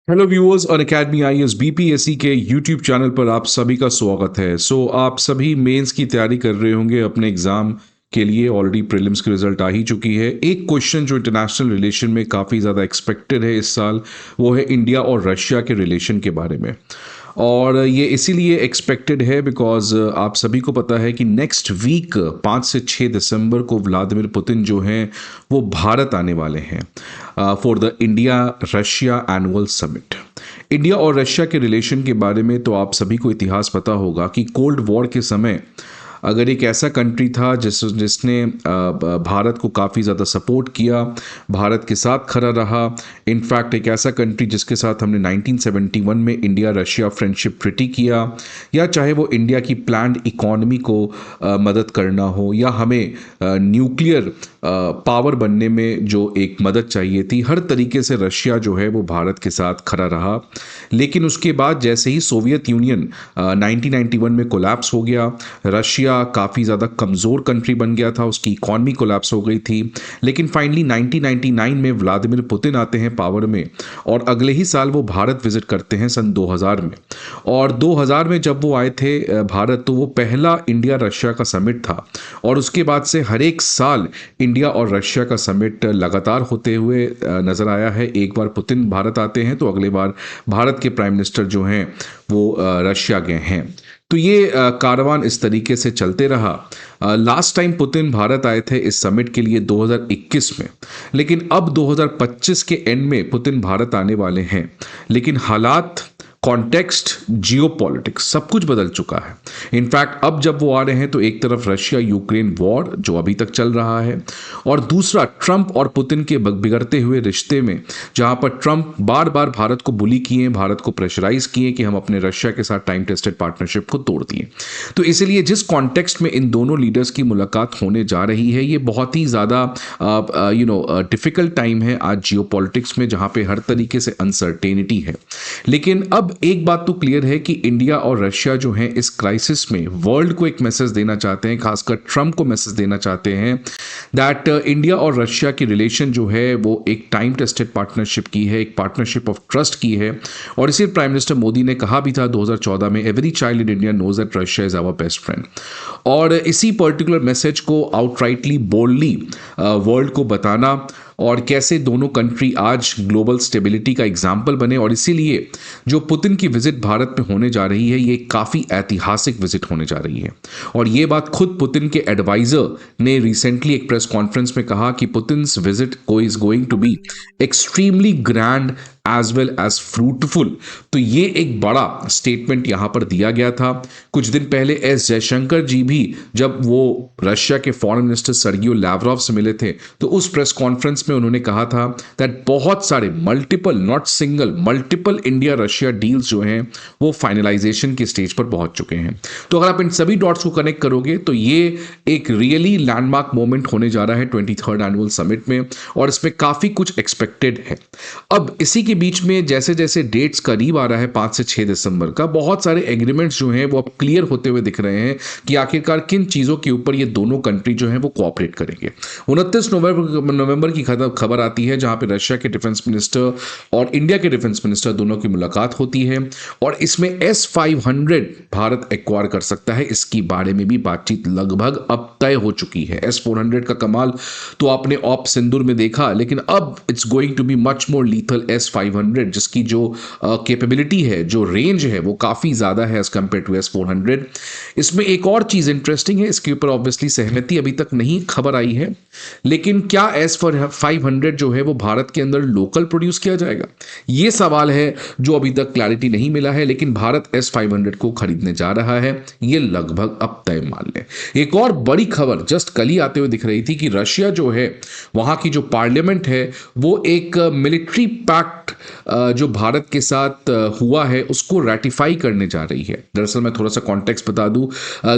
Hello viewers और academy IAS BPSC के YouTube channel पर आप सभी का स्वागत है। आप सभी मेंस की तैयारी कर रहे होंगे अपने एग्जाम के लिए। ऑलरेडी प्रीलिम्स की रिजल्ट आ ही चुकी है। एक क्वेश्चन जो इंटरनेशनल रिलेशन में काफ़ी ज़्यादा एक्सपेक्टेड है इस साल, वो है इंडिया और रशिया के रिलेशन के बारे में। और ये इसीलिए एक्सपेक्टेड है बिकॉज आप सभी को पता है कि नेक्स्ट वीक 5 से 6 दिसंबर को व्लादिमीर पुतिन जो हैं वो भारत आने वाले हैं for the India Russia annual summit. India और रशिया के रिलेशन के बारे में तो आप सभी को इतिहास पता होगा कि कोल्ड वॉर के समय अगर एक ऐसा कंट्री था जिसने भारत को काफ़ी ज़्यादा सपोर्ट किया, भारत के साथ खड़ा रहा। इनफैक्ट एक ऐसा कंट्री जिसके साथ हमने 1971 में इंडिया रशिया फ्रेंडशिप ट्रीटी किया, या चाहे वो इंडिया की प्लान्ड इकॉनमी को मदद करना हो, या हमें न्यूक्लियर पावर बनने में जो एक मदद चाहिए थी, हर तरीके से रशिया जो है वो भारत के साथ खड़ा रहा। लेकिन उसके बाद जैसे ही सोवियत यूनियन 1991 में कोलैप्स हो गया, रशिया काफ़ी ज़्यादा कमज़ोर कंट्री बन गया था, उसकी इकॉनमी कोलैप्स हो गई थी। लेकिन फाइनली 1999 में व्लादिमीर पुतिन आते हैं पावर में, और अगले ही साल वो भारत विजिट करते हैं सन 2000 में। और 2000 में जब वो आए थे भारत, तो वो पहला इंडिया रशिया का समिट था। और उसके बाद से हर एक साल इंडिया और रशिया का समिट लगातार होते हुए नज़र आया है। एक बार पुतिन भारत आते हैं तो अगले बार भारत के प्राइम मिनिस्टर जो हैं वो रशिया गए हैं। तो ये कारवान इस तरीके से चलते रहा। लास्ट टाइम पुतिन भारत आए थे इस समिट के लिए 2021 में, लेकिन अब 2025 के एंड में पुतिन भारत आने वाले हैं। लेकिन हालात, कॉन्टेक्स्ट, जियोपॉलिटिक्स सब कुछ बदल चुका है। इनफैक्ट अब जब वो आ रहे हैं तो एक तरफ रशिया यूक्रेन वॉर जो अभी तक चल रहा है, और दूसरा ट्रंप और पुतिन के बिगड़ते हुए रिश्ते में, जहां पर ट्रंप बार बार भारत को बुली किए, भारत को प्रेशराइज किए कि हम अपने रशिया के साथ टाइम टेस्टेड पार्टनरशिप को तोड़ दिए। तो इसलिए जिस कॉन्टेक्स्ट में इन दोनों लीडर्स की मुलाकात होने जा रही है, ये बहुत ही ज़्यादा डिफिकल्ट टाइम है आज जियोपॉलिटिक्स में, जहां पे हर तरीके से अनसर्टेनिटी है। लेकिन अब एक बात तो क्लियर है कि इंडिया और रशिया जो हैं इस क्राइसिस में वर्ल्ड को एक मैसेज देना चाहते हैं, खासकर ट्रंप को मैसेज देना चाहते हैं दैट इंडिया और रशिया की रिलेशन जो है वो एक टाइम टेस्टेड पार्टनरशिप की है, एक पार्टनरशिप ऑफ ट्रस्ट की है। और इसी प्राइम मिनिस्टर मोदी ने कहा भी था 2014 में, every child in India knows that Russia is our best friend. और इसी पर्टिकुलर मैसेज को आउटराइटली बोल्डली वर्ल्ड को बताना, और कैसे दोनों कंट्री आज ग्लोबल स्टेबिलिटी का एग्जाम्पल बने। और इसीलिए जो पुतिन की विजिट भारत में होने जा रही है, ये काफ़ी ऐतिहासिक विजिट होने जा रही है। और ये बात खुद पुतिन के एडवाइजर ने रिसेंटली एक प्रेस कॉन्फ्रेंस में कहा कि पुतिन्स विजिट को is going to be extremely grand as well as fruitful. तो ये एक बड़ा स्टेटमेंट यहां पर दिया गया था। कुछ दिन पहले एस जयशंकर जी भी जब वो रशिया के फॉरेन मिनिस्टर सर्गियो लैवरोव से मिले थे, तो उस प्रेस कॉन्फ्रेंस में उन्होंने कहा था दैट बहुत सारे multiple, not single, multiple India Russia deals जो हैं वो फाइनलाइजेशन के स्टेज पर पहुंच चुके हैं। तो अगर आप इन सभी डॉट्स को कनेक्ट करोगे तो ये एक रियली लैंडमार्क मोमेंट होने जा रहा है 23rd एनुअल समिट में, और इसमें काफी कुछ एक्सपेक्टेड है। अब इसी के बीच में जैसे जैसे डेट्स करीब आ रहा है 5 से 6 दिसंबर का, बहुत सारे एग्रीमेंट्स जो हैं वो अब क्लियर होते हुए दिख रहे हैं कि आखिरकार किन चीज़ों के ऊपर ये दोनों कंट्री जो हैं वो कोऑपरेट करेंगे। 29 नवंबर की खबर आती है जहां पे रशिया के डिफेंस मिनिस्टर और इंडिया के डिफेंस मिनिस्टर दोनों की मुलाकात होती है, और इसमें S-500 भारत एक्वायर कर सकता है। इसकी बारे में भी बातचीत लगभग अब तय हो चुकी है। S-400 का कमाल तो आपने ऑप सिंदूर में देखा, लेकिन अब it's going to be much more lethal S-500, जिसकी जो कैपेबिलिटी है, जो रेंज है, वो काफ़ी ज़्यादा है एज कम्पेयर टू S-400। इसमें एक और चीज़ इंटरेस्टिंग है, इसके ऊपर ऑब्वियसली सहमति अभी तक नहीं खबर आई है, लेकिन क्या S-500 जो है वो भारत के अंदर लोकल प्रोड्यूस किया जाएगा, ये सवाल है जो अभी तक क्लैरिटी नहीं मिला है। लेकिन भारत S-500 को खरीदने जा रहा है, ये लगभग अब तय मान लें। एक और बड़ी खबर जस्ट कल ही आते हुए दिख रही थी कि रशिया जो है, वहां की जो पार्लियामेंट है, वो एक मिलिट्री पैक्ट जो भारत के साथ हुआ है उसको रेटिफाई करने जा रही है। दरअसल मैं थोड़ा सा कॉन्टेक्स्ट बता दूं,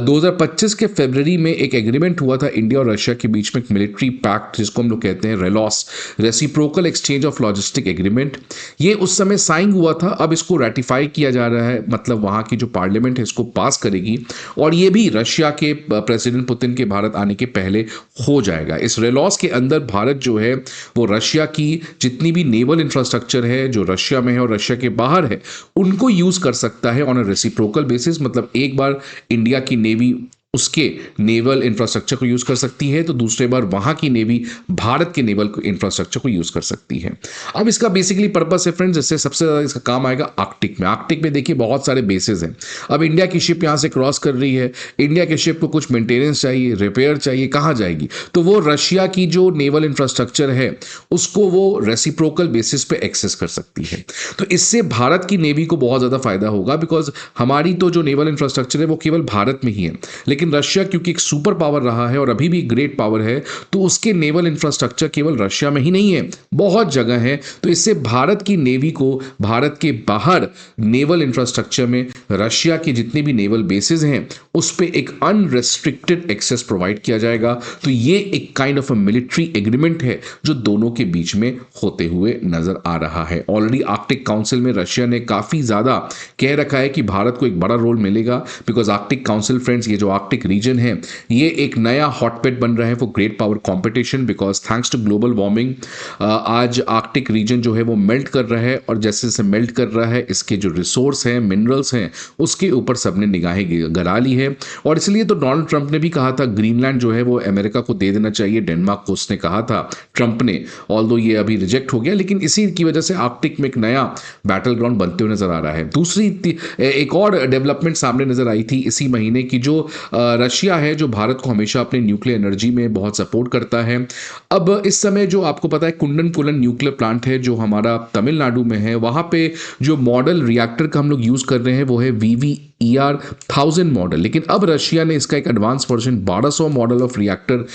2025 के फरवरी में एक एग्रीमेंट हुआ था इंडिया और रशिया के बीच में, एक मिलिट्री पैक्ट जिसको हम लोग कहते हैं RELOS, reciprocal exchange of logistic agreement. ये उस समय साइन हुआ था, अब इसको रेटिफाई किया जा रहा है, मतलब वहां की जो पार्लियामेंट है इसको पास करेगी, और ये भी रशिया के प्रेसिडेंट पुतिन के भारत आने के पहले हो जाएगा। इस रेलॉस के अंदर भारत जो है वो रशिया की जितनी भी नेवल इंफ्रास्ट्रक्चर है जो रशिया में है और रशिया के बाहर है उनको यूज कर सकता है ऑन अ रेसिप्रोकल बेसिस। मतलब एक बार इंडिया की नेवी उसके नेवल इंफ्रास्ट्रक्चर को यूज कर सकती है तो दूसरे बार वहां की नेवी भारत के नेवल इंफ्रास्ट्रक्चर को यूज कर सकती है। अब इसका बेसिकली पर्पस है फ्रेंड्स, इससे सबसे ज्यादा इसका काम आएगा आर्कटिक में। आर्कटिक में देखिए बहुत सारे बेसेस हैं। अब इंडिया की शिप यहां से क्रॉस कर रही है, इंडिया के शिप को कुछ मेंटेनेंस चाहिए, रिपेयर चाहिए, कहां जाएगी? तो वो रशिया की जो नेवल इंफ्रास्ट्रक्चर है उसको वो रेसिप्रोकल बेसिस पे एक्सेस कर सकती है। तो इससे भारत की नेवी को बहुत ज्यादा फायदा होगा, बिकॉज हमारी तो जो नेवल इंफ्रास्ट्रक्चर है वो केवल भारत में ही है, लेकिन रशिया क्योंकि एक सुपर पावर रहा है और अभी भी ग्रेट पावर है, तो उसके नेवल इंफ्रास्ट्रक्चर केवल रशिया में ही नहीं है, बहुत जगह है। तो इससे भारत की नेवी को भारत के बाहर नेवल इंफ्रास्ट्रक्चर में रशिया के जितने भी नेवल बेसिस हैं उस पे एक अनरेस्ट्रिक्टेड एक्सेस प्रोवाइड किया जाएगा। तो ये एक kind of a military agreement है जो दोनों के बीच में होते हुए नजर आ रहा है। ऑलरेडी आर्कटिक काउंसिल में रशिया ने काफी ज्यादा कह रखा है कि भारत को एक बड़ा रोल मिलेगा, बिकॉज आर्कटिक काउंसिल फ्रेंड्स, ये जो आर्कटिक रीजन है ये एक नया हॉटपेट बन रहा है for great power competition, because thanks to global warming आज आर्कटिक रीजन जो है वो मेल्ट कर रहा है, और जैसे जैसे मेल्ट कर रहा है इसके जो रिसोर्स हैं, मिनरल्स हैं, उसके ऊपर सबने निगाहें गड़ा ली है। और इसलिए तो डोनाल्ड ट्रंप ने भी कहा था ग्रीनलैंड जो है वो अमेरिका को दे देना चाहिए, डेनमार्क को उसने कहा था ट्रंप ने, ऑल्दो ये अभी रिजेक्ट हो गया, लेकिन इसी की वजह से आर्कटिक में एक नया बैटल ग्राउंड बनते हुए नजर आ रहा है। दूसरी एक और डेवलपमेंट सामने नजर आई थी इसी महीने की, जो रशिया है जो भारत को हमेशा अपने न्यूक्लियर एनर्जी में बहुत सपोर्ट करता है। अब इस समय जो आपको पता है कुंडनकुलन न्यूक्लियर प्लांट है जो हमारा तमिलनाडु में है, वहां पे जो मॉडल रिएक्टर का हम लोग यूज कर रहे हैं वो है VVER 1000 मॉडल, लेकिन अब रशिया ने इसका एक advance version 1200 model of reactor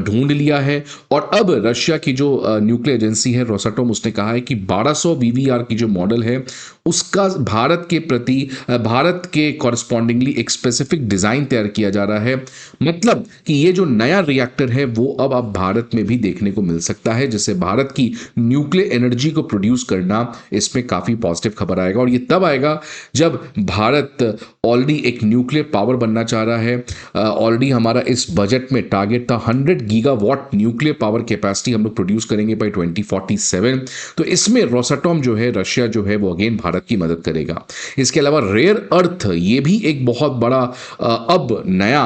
ढूंढ लिया है। और अब रशिया की जो न्यूक्लियर एजेंसी है रोसाटोम, उसने कहा है कि 1200 VVER की जो मॉडल है उसका भारत के प्रति भारत के कॉरस्पॉन्डिंगली एक स्पेसिफिक डिजाइन तैयार किया जा रहा है। मतलब कि ये जो नया रिएक्टर है वो अब भारत में भी देखने को मिल सकता है, जिससे भारत की न्यूक्लियर एनर्जी को प्रोड्यूस करना इसमें काफी पॉजिटिव खबर आएगा। और ये तब आएगा जब भारत ऑलरेडी एक न्यूक्लियर पावर बनना चाह रहा है। ऑलरेडी हमारा इस बजट में टारगेट था 100 गीगावाट न्यूक्लियर पावर कैपेसिटी हम लोग प्रोड्यूस करेंगे बाय 2047। तो इसमें रोसाटोम जो है रशिया जो है वो अगेन भारत की मदद करेगा। इसके अलावा रेयर अर्थ ये भी एक बहुत बड़ा अब नया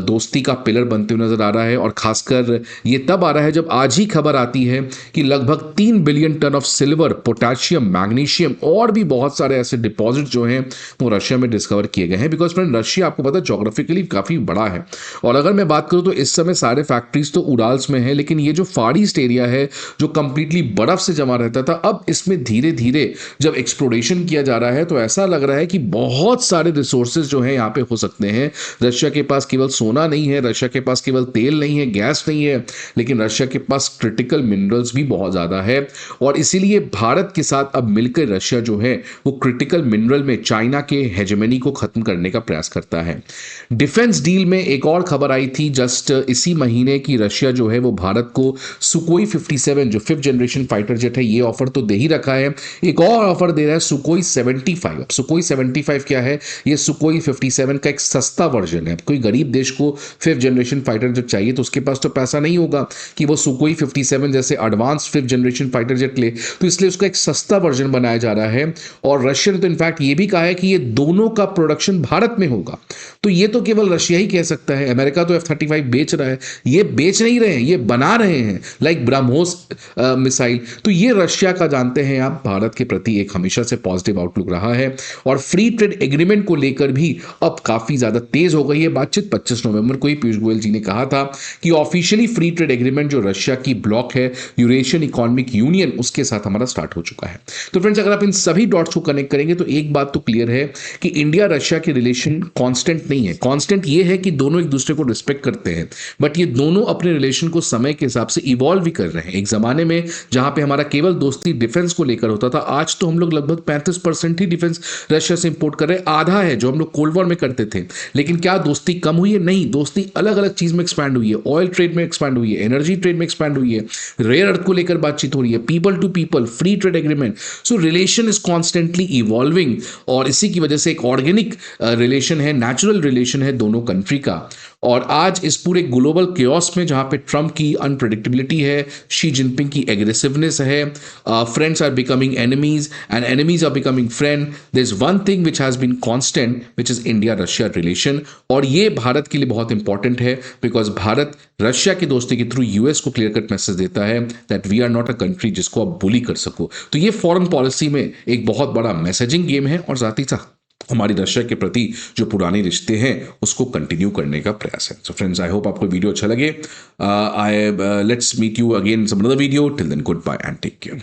दोस्ती का पिलर बनते हुए नजर आ रहा है। और खासकर ये तब आ रहा है जब आज ही खबर आती है कि लगभग 3 billion ton of silver, potassium, magnesium और भी बहुत सारे ऐसे डिपॉजिट जो हैं वो रशिया में डिस्कवर किए गए हैं। बिकॉज फ्रेंड रशिया आपको पता है जोग्राफिकली काफी बड़ा है। और अगर मैं बात करूं तो इस समय सारे फैक्ट्रीज तो उराल्स में है, लेकिन ये जो फार ईस्ट एरिया है जो कंप्लीटली बर्फ से जमा रहता था, अब इसमें धीरे धीरे जब एक्सप्लोरेशन किया जा रहा है तो ऐसा लग रहा है कि बहुत सारे रिसोर्सेज जो है यहाँ पे हो सकते हैं। रशिया के पास केवल सोना नहीं है, रशिया के पास केवल तेल नहीं है, गैस नहीं है, लेकिन रशिया के पास क्रिटिकल मिनरल्स भी बहुत ज्यादा है। और इसीलिए भारत के साथ अब मिलकर रशिया जो है वो क्रिटिकल मिनरल में चाइना के हेजेमनी को खत्म करने का प्रयास करता है। डिफेंस डील में एक और खबर आई थी जस्ट इसी महीने की, रशिया जो है वो भारत को सुकोई 57 जो 5th जनरेशन फाइटर जेट है ये ऑफर तो दे ही रखा है, एक और ऑफर दे रहा है सुकोई 75। अब सुकोई 75 क्या है? ये सुकोई 57 का एक सस्ता वर्जन है। कोई गरीब देश को 5th जनरेशन फाइटर जेट चाहिए तो उसके पास तो पैसा नहीं होगा कि वो सुकोई 57 जैसे advance 5th generation fighter jet ले, तो इसलिए उसका एक सस्ता वर्जन बनाया जा रहा है। और रशिया ने तो इनफैक्ट ये भी कहा है कि ये दोनों का प्रोडक्शन भारत में होगा। तो ये तो केवल रशिया ही कह सकता है, अमेरिका तो F-35 बेच रहा है, ये बेच नहीं रहे हैं, ये बना रहे हैं, लाइक ब्रह्मोस मिसाइल। तो ये रशिया का जानते हैं आप भारत के प्रति एक हमेशा से पॉजिटिव आउटलुक रहा है। और फ्री ट्रेड एग्रीमेंट को लेकर भी अब काफी ज्यादा तेज हो गई है बातचीत। 25 नवंबर को ही पीयूष गोयल जी ने कहा था कि ऑफिशियली फ्री ट्रेड एग्रीमेंट जो रशिया की ब्लॉक है यूरेशियन इकोनॉमिक यूनियन, उसके साथ हमारा स्टार्ट हो चुका है। तो फ्रेंड्स अगर आप इन सभी डॉट्स को कनेक्ट करेंगे तो एक बात तो क्लियर है कि इंडिया रशिया के रिलेशन कांस्टेंट नहीं है। कांस्टेंट ये है कि दोनों एक दूसरे को रिस्पेक्ट करते हैं, बट ये दोनों अपने रिलेशन को समय के हिसाब से इवॉल्व भी कर रहे हैं। एक जमाने में जहां पे हमारा केवल दोस्ती डिफेंस को लेकर होता था, आज तो हम लोग लगभग 35% ही डिफेंस रशिया से इंपोर्ट कर रहे हैं, आधा है जो हम लोग कोल्ड वॉर में करते थे। लेकिन क्या दोस्ती कम हुई है? नहीं, दोस्ती अलग अलग चीज में एक्सपैंड हुई है। ऑयल ट्रेड में एक्सपैंड हुई है, एनर्जी ट्रेड में एक्सपैंड हुई है, रेयर अर्थ को लेकर बातचीत हो रही है, people to people, free trade agreement. So relation is constantly evolving और इसी की वजह से एक ऑर्गेनिक रिलेशन है, नेचुरल रिलेशन है दोनों कंट्री का। और आज इस पूरे ग्लोबल केओस में जहां पे ट्रम्प की अनप्रेडिक्टेबिलिटी है, शी जिनपिंग की एग्रेसिवनेस है, friends are becoming enemies and enemies are becoming friend, there is one thing which has been constant which is India Russia relation. और ये भारत के लिए बहुत इंपॉर्टेंट है बिकॉज भारत रशिया की दोस्ती के थ्रू यूएस को क्लियर कट मैसेज देता है that we are not a country जिसको आप बुली कर सको। तो ये फॉरेन पॉलिसी में एक बहुत बड़ा मैसेजिंग गेम है और साथ ही साथ हमारी रशिया के प्रति जो पुराने रिश्ते हैं उसको कंटिन्यू करने का प्रयास है। सो फ्रेंड्स, आई होप आपको वीडियो अच्छा लगे। I let's meet you again some another video. Till then, goodbye and take care.